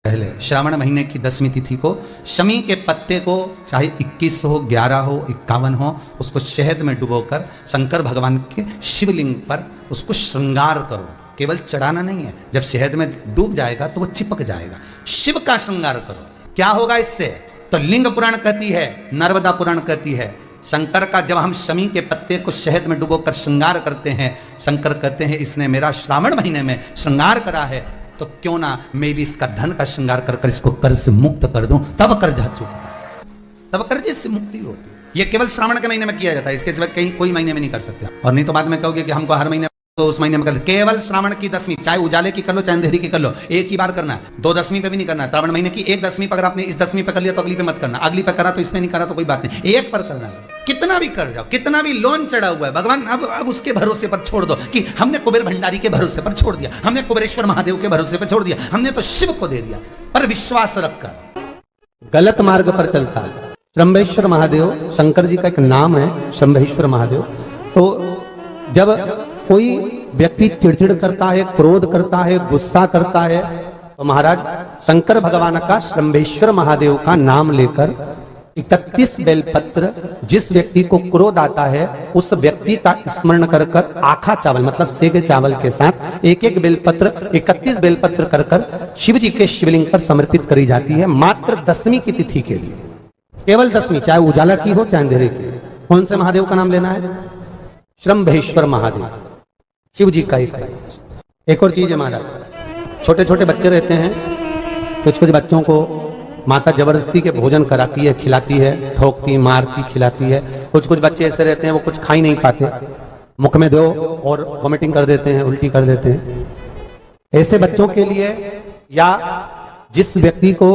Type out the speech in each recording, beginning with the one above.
पहले श्रावण महीने की 10वीं तिथि को शमी के पत्ते को चाहे 21 हो, 11 हो, 51 हो, उसको शहद में डुबोकर शंकर भगवान के शिवलिंग पर उसको श्रृंगार करो। केवल चढ़ाना नहीं है, जब शहद में डूब जाएगा तो वो चिपक जाएगा। शिव का श्रृंगार करो। क्या होगा इससे? तो लिंग पुराण कहती है, नर्मदा पुराण कहती है, शंकर का जब हम शमी के पत्ते को शहद में डुबोकर श्रृंगार करते हैं, शंकर कहते हैं इसने मेरा श्रावण महीने में श्रृंगार करा है, तो क्यों ना मैं भी इसका धन का श्रृंगार कर इसको कर्ज से मुक्त कर दूं, तब कर्जा चुकता है, तब कर्जे से मुक्ति होती है। ये केवल श्रावण के महीने में किया जाता है, इसके सिवा कहीं कोई महीने में नहीं कर सकते। और नहीं तो बाद में कहोगे कि हमको हर महीने, तो उस महीने में कर, केवल श्रावण की 10वीं, चाहे उजाले की कर लो चाहे अंधेरी की कर लो, एक ही बार करना है। 2 10वीं पे भी नहीं करना है। श्रावण महीने की 1 10वीं पर अगर आपने इस 10वीं पे कर लिया तो अगली पे मत करना, अगली पे करा तो इसमें नहीं करा तो कोई बात नहीं, एक पर करना है। कितना भी कर जाओ, कितना भी लोन चढ़ा हुआ है, भगवान अब उसके भरोसे पर छोड़ दो कि हमने कुबेर भंडारी के भरोसे पर छोड़ दिया, हमने कुबेरेश्वर महादेव के भरोसे पर छोड़ दिया, हमने तो शिव को दे दिया। पर विश्वास रखकर गलत मार्ग पर चलता है। शंभेश्वर महादेव शंकर जी का एक नाम है, शंभेश्वर महादेव। तो जब कोई व्यक्ति चिड़चिड़ करता है, क्रोध करता है, गुस्सा करता है, तो महाराज शंकर भगवान का शंभेश्वर महादेव का नाम लेकर 31 बेलपत्र, जिस व्यक्ति को क्रोध आता है उस व्यक्ति का स्मरण कर कर आखा चावल मतलब सेगे चावल के साथ एक एक बेलपत्र 31 बेलपत्र कर कर शिव जी के शिवलिंग पर समर्पित करी जाती है, मात्र 10वीं की तिथि के लिए। केवल 10वीं, चाहे उजाला की हो चाहे अंधेरे की। कौन से महादेव का नाम लेना है? शंभेश्वर महादेव, शिव जी का एक और चीज है महाराज, छोटे छोटे बच्चे रहते हैं, कुछ कुछ बच्चों को माता जबरदस्ती के भोजन कराती है, खिलाती है, ठोकती, मारती, खिलाती है। कुछ कुछ बच्चे ऐसे रहते हैं वो कुछ खा ही नहीं पाते, मुख में दो और वॉमिटिंग कर देते हैं, उल्टी कर देते हैं। ऐसे बच्चों के लिए, या जिस व्यक्ति को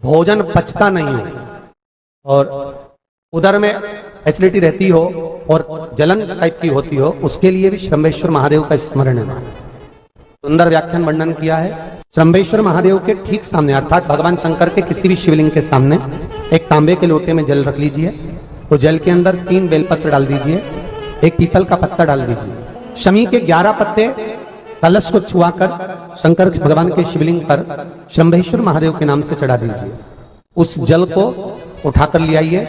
भोजन पचता नहीं हो और उदर में एसिडिटी रहती हो और जलन टाइप की होती हो, उसके लिए भी शंभेश्वर महादेव का स्मरण है। सुंदर व्याख्यान वर्णन किया है। शंभेश्वर महादेव के ठीक सामने अर्थात भगवान शंकर के किसी भी शिवलिंग के सामने एक तांबे के लोटे में जल रख लीजिए, तो जल के अंदर 3 बेलपत्र डाल दीजिए, एक पीपल का पत्ता डाल दीजिए, शमी के 11 पत्ते कलश को छुआकर शंकर भगवान के शिवलिंग पर शंभेश्वर महादेव के नाम से चढ़ा दीजिए। उस जल को उठाकर ले आइए,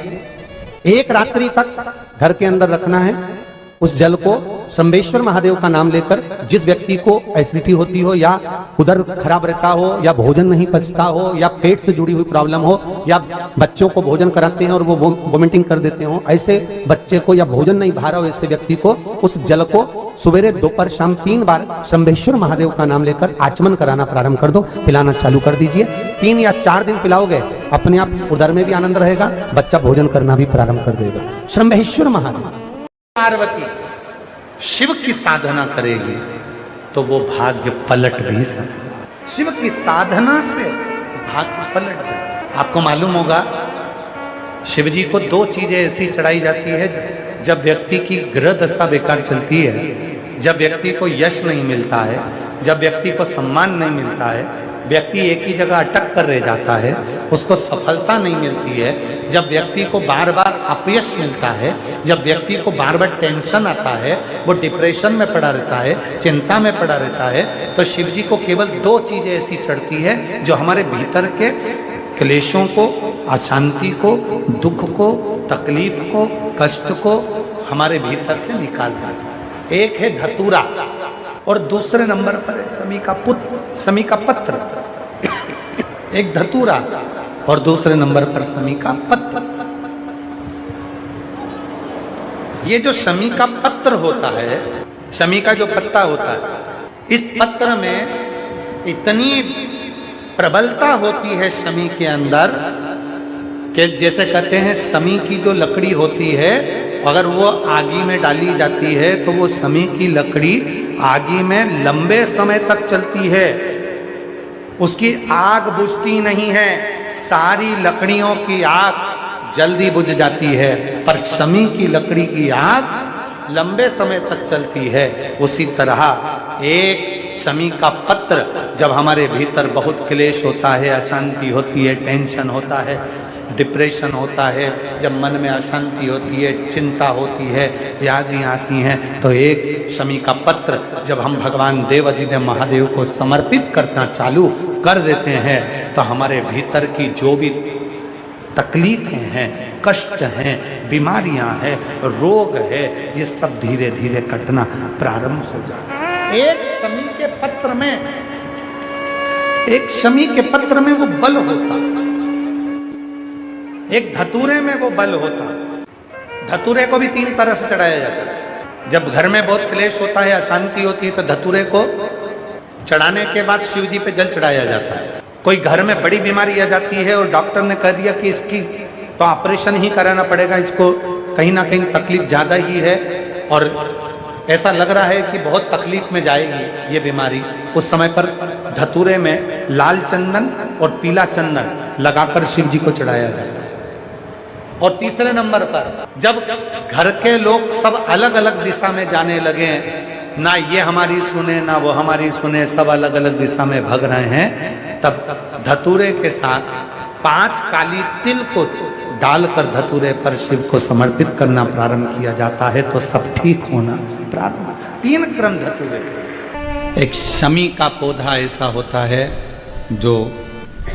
1 रात्रि तक घर के अंदर रखना है। उस जल को शंभेश्वर महादेव का नाम लेकर, जिस व्यक्ति को एसिडिटी होती हो, या उदर खराब रहता हो, या भोजन नहीं पचता हो, या पेट से जुड़ी हुई प्रॉब्लम हो, या बच्चों को भोजन कराते हैं और वो वोमिटिंग कर देते हो, ऐसे बच्चे को या भोजन नहीं भा रहा हो, ऐसे व्यक्ति को उस जल को सवेरे दोपहर शाम 3 बार शंभेश्वर महादेव का नाम लेकर आचमन कराना प्रारंभ कर दो, पिलाना चालू कर दीजिए। 3 या 4 दिन पिलाओगे, अपने आप उदर में भी आनंद रहेगा, बच्चा भोजन करना भी प्रारंभ कर देगा। शंभेश्वर महादेव। पार्वती शिव की साधना करेगी तो वो भाग्य पलट भी सकता। शिव की साधना से भाग्य पलट जाए। आपको मालूम होगा शिव जी को 2 चीजें ऐसी चढ़ाई जाती है जब व्यक्ति की ग्रह दशा बेकार चलती है, जब व्यक्ति को यश नहीं मिलता है, जब व्यक्ति को सम्मान नहीं मिलता है, व्यक्ति एक ही जगह अटक कर रह जाता है, उसको सफलता नहीं मिलती है, जब व्यक्ति को बार बार अपयश मिलता है, जब व्यक्ति को बार बार टेंशन आता है, वो डिप्रेशन में पड़ा रहता है, चिंता में पड़ा रहता है, तो शिव जी को केवल 2 चीजें ऐसी चढ़ती है जो हमारे भीतर के क्लेशों को, अशांति को, दुख को, तकलीफ को, कष्ट को हमारे भीतर से निकालता है। एक है धतूरा और दूसरे नंबर पर है शमी का पत्र। एक धतूरा और दूसरे नंबर पर शमी का पत्र। ये जो शमी का पत्र होता है, शमी का जो पत्ता होता है, इस पत्र में इतनी प्रबलता होती है शमी के अंदर कि जैसे कहते हैं शमी की जो लकड़ी होती है, अगर वो आगी में डाली जाती है तो वो शमी की लकड़ी आगी में लंबे समय तक चलती है, उसकी आग बुझती नहीं है, सारी लकड़ियों की आग जल्दी बुझ जाती है, पर शमी की लकड़ी की आग लंबे समय तक चलती है। उसी तरह एक शमी का पत्र, जब हमारे भीतर बहुत क्लेश होता है, अशांति होती है, टेंशन होता है, डिप्रेशन होता है, जब मन में अशांति होती है, चिंता होती है, व्याधियाँ आती हैं, तो एक शमी का पत्र जब हम भगवान देवाधिदेव महादेव को समर्पित करना चालू कर देते हैं तो हमारे भीतर की जो भी तकलीफें हैं, कष्ट हैं, बीमारियां हैं, रोग है, ये सब धीरे धीरे कटना प्रारंभ हो जाता है। एक शमी के पत्र में वो बल होता, एक धतूरे में वो बल होता। धतूरे को भी 3 तरह से चढ़ाया जाता है। जब घर में बहुत क्लेश होता है, अशांति होती है, तो धतूरे को चढ़ाने के बाद शिव जी पे जल चढ़ाया जाता है। कोई घर में बड़ी बीमारी आ जाती है और डॉक्टर ने कह दिया कि इसकी तो ऑपरेशन ही कराना पड़ेगा, इसको कहीं ना कहीं तकलीफ ज़्यादा ही है और ऐसा लग रहा है कि बहुत तकलीफ में जाएगी ये बीमारी, उस समय पर धतूरे में लाल चंदन और पीला चंदन लगाकर शिव जी को चढ़ाया जाता है। और तीसरे नंबर पर जब घर के लोग सब अलग अलग दिशा में जाने लगे, ना ये हमारी सुने ना वो हमारी सुने, सब अलग अलग दिशा में भाग रहे हैं, तब धतूरे के साथ 5 काली तिल को डालकर धतूरे पर शिव को समर्पित करना प्रारंभ किया जाता है, तो सब ठीक होना प्रारंभ। 3 क्रम धतूरे। एक शमी का पौधा ऐसा होता है जो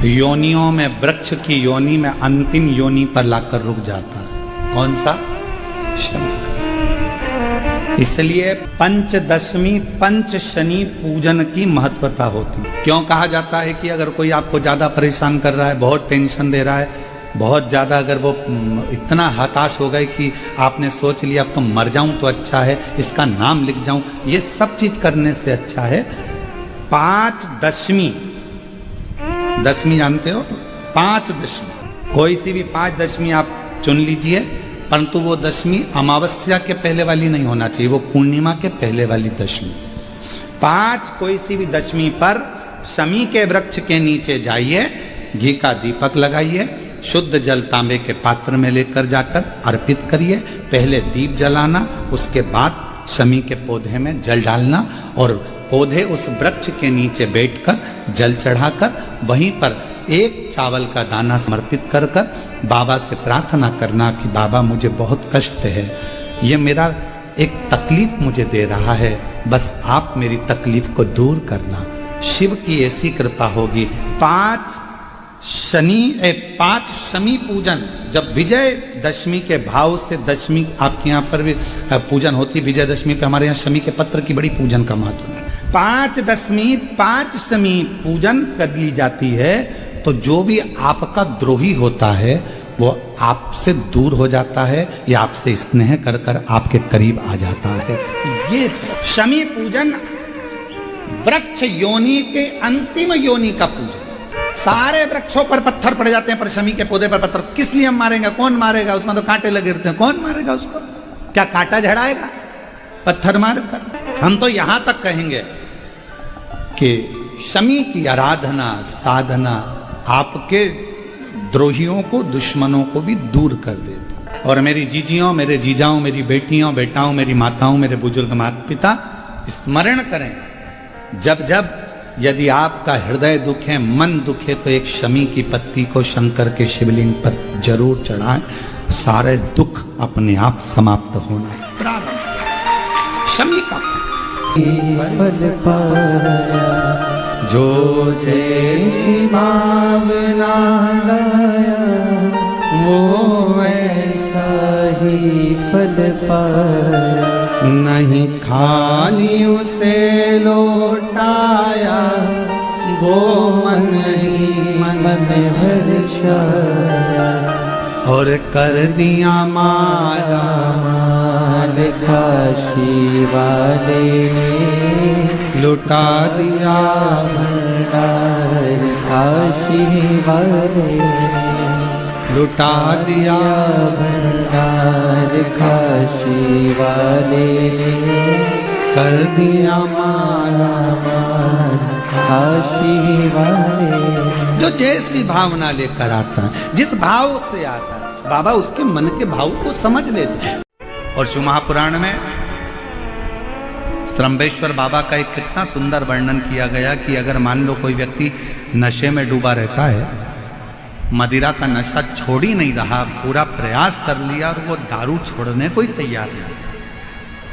योनियों में, वृक्ष की योनि में अंतिम योनि पर लाकर रुक जाता है। कौन सा? शमी। इसलिए पंचदशमी पंच शनि पूजन की महत्वता होती है। क्यों कहा जाता है कि अगर कोई आपको ज्यादा परेशान कर रहा है, बहुत टेंशन दे रहा है, बहुत ज्यादा अगर वो इतना हताश हो गए कि आपने सोच लिया अब तो मर जाऊं तो अच्छा है, इसका नाम लिख जाऊं, ये सब चीज करने से अच्छा है 5 दशमी। दशमी जानते हो? 5 दशमी, कोई सी भी 5 दशमी आप चुन लीजिए, परंतु वो दशमी अमावस्या के पहले वाली नहीं होना चाहिए, वो पूर्णिमा के पहले वाली दशमी। 5 कोई सी भी दशमी पर शमी के वृक्ष के नीचे जाइए, घी का दीपक लगाइए, शुद्ध जल तांबे के पात्र में लेकर जाकर अर्पित करिए। पहले दीप जलाना, उसके बाद शमी के पौधे में जल डालना और पौधे उस वृक्ष के नीचे बैठकर जल चढ़ाकर वहीं पर एक चावल का दाना समर्पित कर कर बाबा से प्रार्थना करना कि बाबा मुझे बहुत कष्ट है, ये मेरा एक तकलीफ मुझे दे रहा है, बस आप मेरी तकलीफ को दूर करना। शिव की ऐसी कृपा होगी। 5 शमी पूजन, जब विजय दशमी के भाव से, दशमी आपके यहाँ पर भी पूजन होती, विजय दशमी पे हमारे यहाँ शमी के पत्र की बड़ी पूजन का महत्व है। 5 दशमी 5 शमी पूजन कर ली जाती है, तो जो भी आपका द्रोही होता है वो आपसे दूर हो जाता है या आपसे स्नेह कर कर आपके करीब आ जाता है। ये शमी पूजन वृक्ष योनि के अंतिम योनि का पूजन। सारे वृक्षों पर पत्थर पड़ जाते हैं, पर शमी के पौधे पर पत्थर किस लिए हम मारेंगे? कौन मारेगा? उसमें तो कांटे लगे रहते हैं, कौन मारेगा उसको? क्या कांटा झड़ाएगा पत्थर मारकर? हम तो यहां तक कहेंगे कि शमी की आराधना साधना आपके द्रोहियों को, दुश्मनों को भी दूर कर देती। और मेरी जीजियों, मेरे जीजाओं, मेरी बेटियों, बेटाओं, मेरी माताओं, मेरे बुजुर्ग माता पिता स्मरण करें, जब जब यदि आपका हृदय दुख है, मन दुख है, तो एक शमी की पत्ती को शंकर के शिवलिंग पर जरूर चढ़ाएं, सारे दुख अपने आप समाप्त होना प्रारंभ। शमी का जो जैसी भावना लाया वो वैसा ही फल पाया, नहीं खाली उसे लौटाया वो मन ही मन हर्षाया, और कर दिया माया माल काशी वाले, लुटा दिया भंडार काशी वाले, लुटा दिया भंडार काशी वाले, कर दिया माला माल काशी वाले। जो जैसी भावना लेकर आता है, जिस भाव से आता है, बाबा उसके मन के भाव को समझ लेते हैं। और शिव महापुराण में त्रंबेश्वर बाबा का एक कितना सुंदर वर्णन किया गया कि अगर मान लो कोई व्यक्ति नशे में डूबा रहता है मदिरा का नशा छोड़ ही नहीं रहा, पूरा प्रयास कर लिया और वो दारू छोड़ने को ही तैयार नहीं।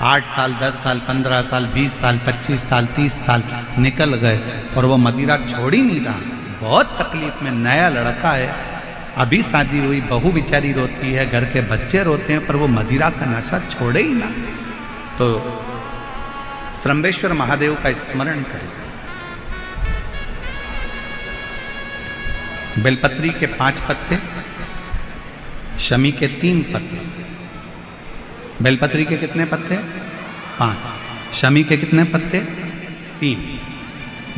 8 साल, 10 साल, 15 साल, 20 साल, 25 साल, 30 साल निकल गए और वो मदिरा छोड़ ही नहीं रहा। बहुत तकलीफ में, नया लड़का है, अभी शादी हुई, बहू बेचारी रोती है, घर के बच्चे रोते हैं, पर वो मदिरा का नशा छोड़े ही ना। तो श्रम्भेश्वर महादेव का स्मरण करें। बेलपत्री के 5 पत्ते, शमी के 3 पत्ते। बेलपत्री के कितने पत्ते? 5। शमी के कितने पत्ते? 3।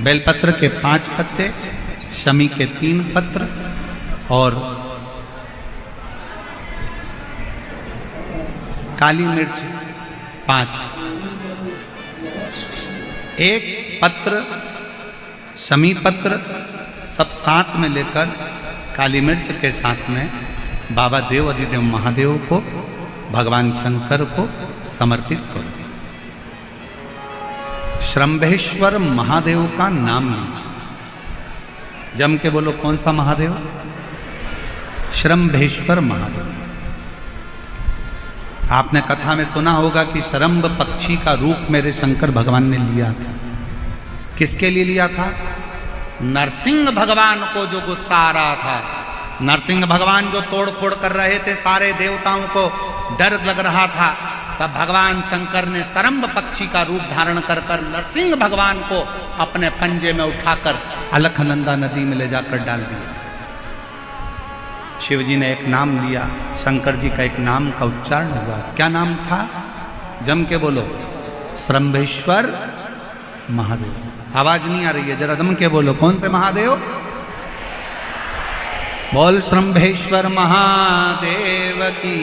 बेलपत्र के 5 पत्ते, शमी के 3 पत्र और काली मिर्च 5। 1 पत्र शमी पत्र सब साथ में लेकर काली मिर्च के साथ में बाबा देव अधिदेव महादेव को, भगवान शंकर को समर्पित करो। श्रम्भेश्वर महादेव का नाम लीजिए। जम के बोलो, कौन सा महादेव? श्रम्भेश्वर महादेव। आपने कथा में सुना होगा कि शरम्भ पक्षी का रूप मेरे शंकर भगवान ने लिया था। किसके लिए लिया था? नरसिंह भगवान को जो गुस्सा आ रहा था, नरसिंह भगवान जो तोड़ फोड़ कर रहे थे, सारे देवताओं को डर लग रहा था, तब भगवान शंकर ने शरम्भ पक्षी का रूप धारण कर नरसिंह भगवान को अपने पंजे में उठाकर अलखनंदा नदी में ले जाकर डाल दिया। शिव जी ने एक नाम लिया, शंकर जी का एक नाम का उच्चारण हुआ। क्या नाम था? जम के बोलो, श्रम्भेश्वर महादेव। आवाज नहीं आ रही है, जरा दम के बोलो, कौन से महादेव? बोल श्रम्भेश्वर महादेव की।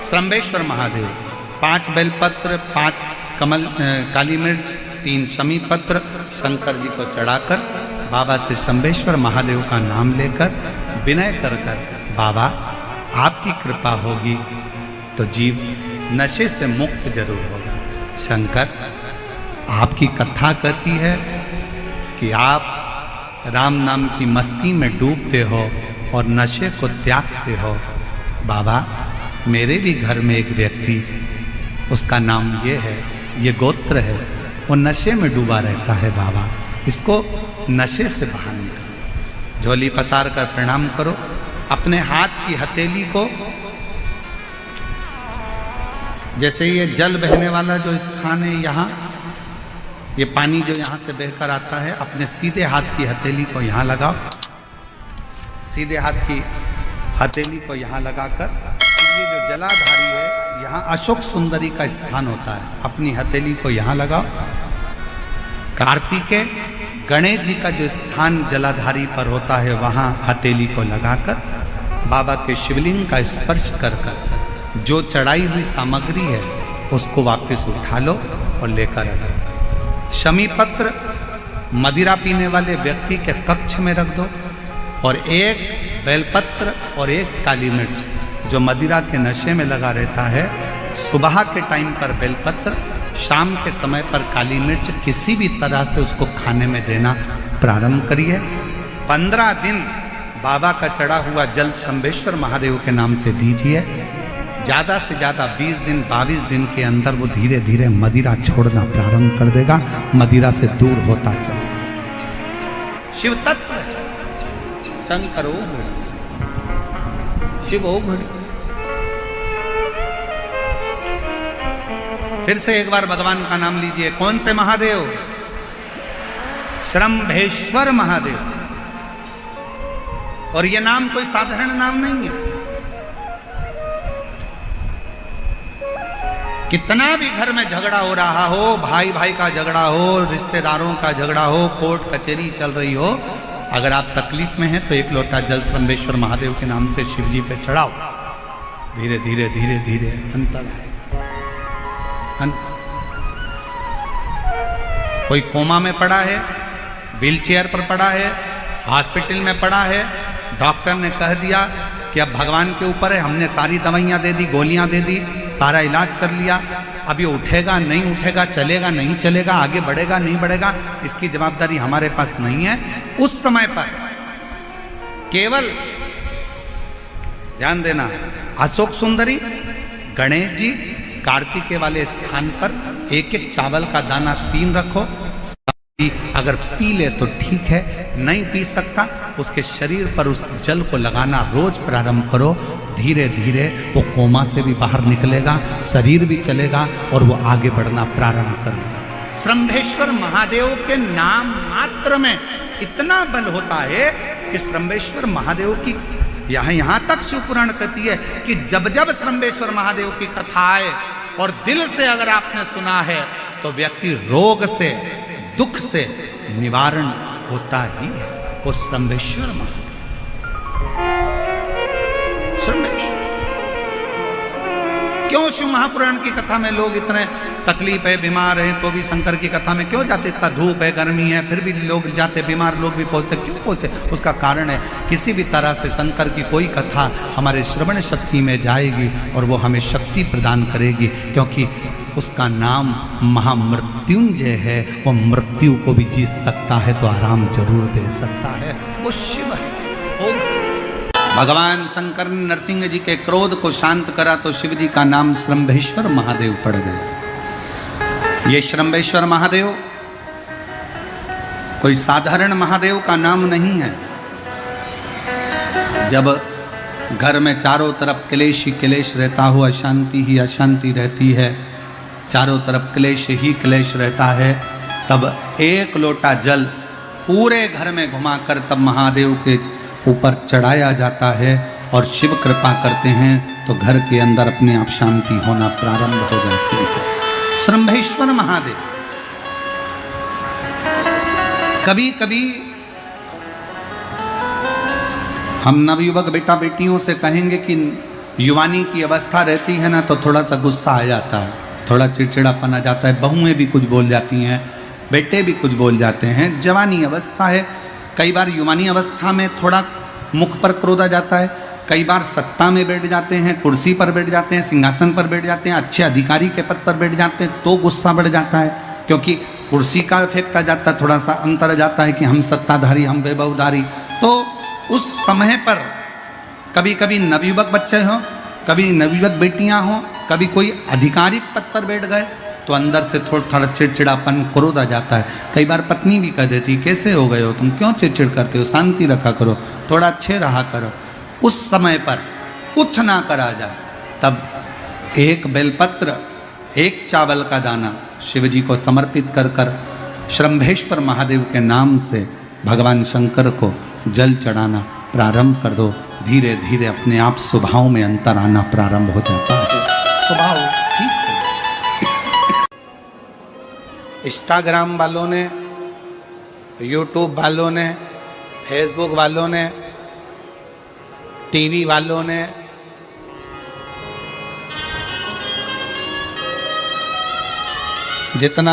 श्रम्भेश्वर महादेव 5 बेलपत्र, 5 कमल काली मिर्च, 3 शमी पत्र शंकर जी को चढ़ाकर बाबा से श्रम्भेश्वर महादेव का नाम लेकर विनय कर बाबा आपकी कृपा होगी तो जीव नशे से मुक्त जरूर होगा। शंकर, आपकी कथा कहती है कि आप राम नाम की मस्ती में डूबते हो और नशे को त्यागते हो। बाबा, मेरे भी घर में एक व्यक्ति, उसका नाम ये है, ये गोत्र है, वो नशे में डूबा रहता है। बाबा, इसको नशे से बाहर निकालो। झोली पसार कर प्रणाम करो। अपने हाथ की हथेली को, जैसे ये जल बहने वाला जो स्थान है, यहाँ ये पानी जो यहाँ से बहकर आता है, अपने सीधे हाथ की हथेली को यहाँ लगाओ। सीधे हाथ की हथेली को यहाँ लगाकर, ये जो जलाधारी है, यहाँ अशोक सुंदरी का स्थान होता है, अपनी हथेली को यहाँ लगाओ। कार्तिकेय गणेश जी का जो स्थान जलाधारी पर होता है, वहाँ हथेली को लगाकर बाबा के शिवलिंग का स्पर्श कर कर जो चढ़ाई हुई सामग्री है उसको वापस उठा लो और लेकर आ जाओ। शमी पत्र मदिरा पीने वाले व्यक्ति के कक्ष में रख दो और 1 बेलपत्र और 1 काली मिर्च जो मदिरा के नशे में लगा रहता है, सुबह के टाइम पर बेलपत्र, शाम के समय पर काली मिर्च, किसी भी तरह से उसको खाने में देना प्रारंभ करिए। 15 दिन बाबा का चढ़ा हुआ जल श्रम्भेश्वर महादेव के नाम से दीजिए। ज़्यादा से ज़्यादा 20 दिन 22 दिन के अंदर वो धीरे धीरे मदिरा छोड़ना प्रारंभ कर देगा, मदिरा से दूर होता चले। शिव तत्व है, शंकर ओ घड़ी, शिव ओ घड़ी। फिर से एक बार भगवान का नाम लीजिए। कौन से महादेव? श्रम्भेश्वर महादेव। और ये नाम कोई साधारण नाम नहीं है। कितना भी घर में झगड़ा हो रहा हो, भाई भाई का झगड़ा हो, रिश्तेदारों का झगड़ा हो, कोर्ट कचहरी चल रही हो, अगर आप तकलीफ में हैं तो 1 लोटा जल श्रम्भेश्वर महादेव के नाम से शिव जी पे चढ़ाओ। धीरे धीरे धीरे धीरे अंतर है। कोई कोमा में पड़ा है, व्हीलचेयर पर पड़ा है, हॉस्पिटल में पड़ा है, डॉक्टर ने कह दिया कि अब भगवान के ऊपर है, हमने सारी दवाइयाँ दे दी, गोलियाँ दे दी, सारा इलाज कर लिया, अब ये उठेगा नहीं उठेगा, चलेगा नहीं चलेगा, आगे बढ़ेगा नहीं बढ़ेगा, इसकी जवाबदारी हमारे पास नहीं है। उस समय पर केवल ध्यान देना, अशोक सुंदरी, गणेश जी, कार्तिकेय वाले स्थान पर एक एक चावल का दाना 3 रखो। अगर पी ले तो ठीक है, नहीं पी सकता उसके शरीर पर उस जल को लगाना रोज प्रारंभ करो। धीरे धीरे वो कोमा से भी बाहर निकलेगा, शरीर भी चलेगा और वो आगे बढ़ना प्रारंभ करेगा। श्रंभेश्वर महादेव के नाम मात्र में इतना बल होता है कि श्रंभेश्वर महादेव की यहाँ तक शिवपुराण कहती है कि जब जब श्रंभेश्वर महादेव की कथा आए और दिल से अगर आपने सुना है तो व्यक्ति रोग से, दुख से निवारण होता ही है। वो श्रंभेश्वर महादेव, श्रंभेश्वर। क्यों शिव महापुराण की कथा में लोग इतने तकलीफ है, बीमार हैं, तो भी शंकर की कथा में क्यों जाते? इतना धूप है, गर्मी है, फिर भी लोग जाते, बीमार लोग भी पहुंचते, क्यों पहुंचते? उसका कारण है किसी भी तरह से शंकर की कोई कथा हमारे श्रवण शक्ति में जाएगी और वो हमें शक्ति प्रदान करेगी, क्योंकि उसका नाम महामृत्युंजय है। वो मृत्यु को भी जीत सकता है तो आराम जरूर दे सकता है। वो शिव है। भगवान शंकर ने नरसिंह जी के क्रोध को शांत करा तो शिव जी का नाम श्रंभेश्वर महादेव पड़ गया। ये श्रंभेश्वर महादेव कोई साधारण महादेव का नाम नहीं है। जब घर में चारों तरफ क्लेश ही क्लेश रहता हो, अशांति ही अशांति रहती है, चारों तरफ क्लेश ही क्लेश रहता है, तब एक लोटा जल पूरे घर में घुमाकर तब महादेव के ऊपर चढ़ाया जाता है और शिव कृपा करते हैं तो घर के अंदर अपने आप शांति होना प्रारंभ हो जाती है। श्रंभेश्वर महादेव। कभी कभी हम नवयुवक बेटा बेटियों से कहेंगे कि युवानी की अवस्था रहती है ना तो थोड़ा सा गुस्सा आ जाता है, थोड़ा चिड़चिड़ापन आ जाता है, बहुएं भी कुछ बोल जाती हैं, बेटे भी कुछ बोल जाते हैं। जवानी अवस्था है, कई बार युवानी अवस्था में थोड़ा मुख पर क्रोध आ जाता है, कई बार सत्ता में बैठ जाते हैं, कुर्सी पर बैठ जाते हैं, सिंहासन पर बैठ जाते हैं, अच्छे अधिकारी के पद पर बैठ जाते हैं तो गुस्सा बढ़ जाता है, क्योंकि कुर्सी का इफेक्ट आ जाता है, थोड़ा सा अंतर आ जाता है कि हम सत्ताधारी, हम वैभवधारी। तो उस समय पर कभी कभी नवयुवक बच्चे हों, कभी नवयुवक बेटियां हों, कभी कोई आधिकारिक पद पर बैठ गए तो अंदर से थोड़ा चिड़चिड़ापन क्रोध आ जाता है। कई बार पत्नी भी कह देती कैसे हो गए हो तुम, क्यों चिड़चिड़ करते हो, शांति रखा करो, थोड़ा अच्छे रहा करो। उस समय पर कुछ ना करा जाए तब एक बेलपत्र, एक चावल का दाना शिव जी को समर्पित कर कर श्रंभेश्वर महादेव के नाम से भगवान शंकर को जल चढ़ाना प्रारंभ कर दो। धीरे धीरे अपने आप स्वभाव में अंतर आना प्रारंभ हो जाता है। स्वभाव ठीक है। इंस्टाग्राम वालों ने, यूट्यूब वालों ने, फेसबुक वालों ने, टीवी वालों ने, जितना